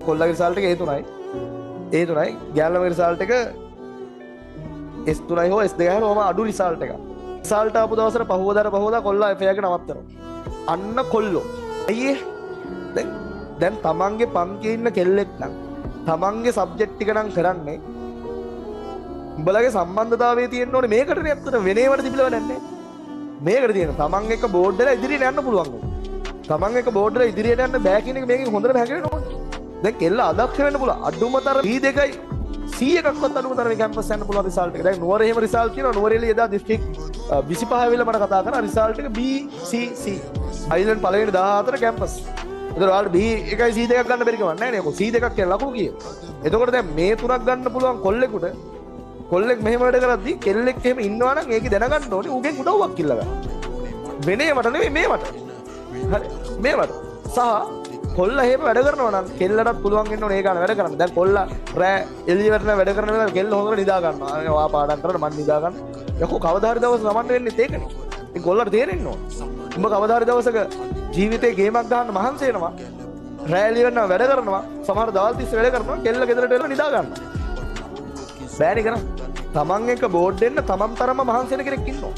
කොල්ලගේ result එක A3යි. A3යි. ගෑල්ලගේ result එක S3යි හෝ S2යි හෝ ඔහම අඩු රිසල්ට් එකක්. රිසල්ට් ආපු දවසට පහුවදා කොල්ලා FA එක නවත්තනවා. අන්න කොල්ලෝ. අයියේ දැන් තමන්ගේ පන්තියේ ඉන්න කෙල්ලෙක් නම් තමන්ගේ සබ්ජෙක්ට් ටික නම් කරන්නේ උඹලගේ සම්බන්ධතාවයේ තියෙන්න ඕනේ මේකටනේ අත්තට වෙනේවට තිබිලව නැන්නේ. මේකට තියෙන තමන් එක බෝඩ් එකලා ඉදිරියට යන්න පුළුවන්. තමන් එක බෝඩ් එකලා ඉදිරියට යන්න බෑ කියන එක මේකෙන් හොඳට පැහැදිලි වෙනවා. දැන් කෙල්ල අදක්ෂ වෙන්න පුළුවන්. අඩුමතර B2යි C එකක්වත් අඩුමතර මේ කැම්පස් යන්න පුළුවන් රිසල්ට් එක. දැන් නුවර එහෙම රිසල්ට් කියනවා. නුවරඑළිය එදා දිස්ත්‍රික් 25 වෙල මට කතා කරා රිසල්ට් එක B C C. අයිලන්ඩ් පළවෙනි 14 කැම්පස්. එතකොට ඔයාලට B එකයි C දෙකක් ගන්න බැරි කමක් නැහැ නේ. C දෙකක් කියන ලකුණු කීය. එතකොට දැන් මේ තුනක් ගන්න පුළුවන් කොල්ලෙකුට කොල්ලෙක් මෙහෙම වැඩ කරද්දි කෙල්ලෙක් එහෙම ඉන්නවා නම් ඒක දැනගන්න ඕනේ උගෙන් උදව්වක් ඉල්ල ගන්න. වෙනේවට නෙවෙයි මේවට. හරි මේවට. සහ කොල්ලා එහෙම වැඩ කරනවා නම් කෙල්ලටත් පුළුවන් වෙන්න ඕනේ ඒ ගන්න වැඩ කරන්න. දැන් කොල්ලා රෑ එළිය වැටෙන වැඩ කරන වෙලාව කෙල්ල හොඳට නිදා ගන්නවා. ඔයා පාඩම් කරලා මම නිදා ගන්න. යකෝ කවදා හරි දවස් සමන්න වෙන්නේ ඒකනේ. ඒ කොල්ලට තේරෙන්න ඕනේ. උඹ කවදා හරි දවසක ජීවිතේ ගේමක් ගන්න මහන්සි වෙනවා. රෑ එළිය වෙනවා වැඩ කරනවා. සමහර දවල් තිස්සේ වැඩ කරනවා. කෙල්ල ගෙදරට එලා නිදා ගන්නවා. බෑනේ කරන්නේ. තමන් එක බෝඩ් දෙන්න තමන් තරම මහන්සි වෙන කෙනෙක් ඉන්නවා.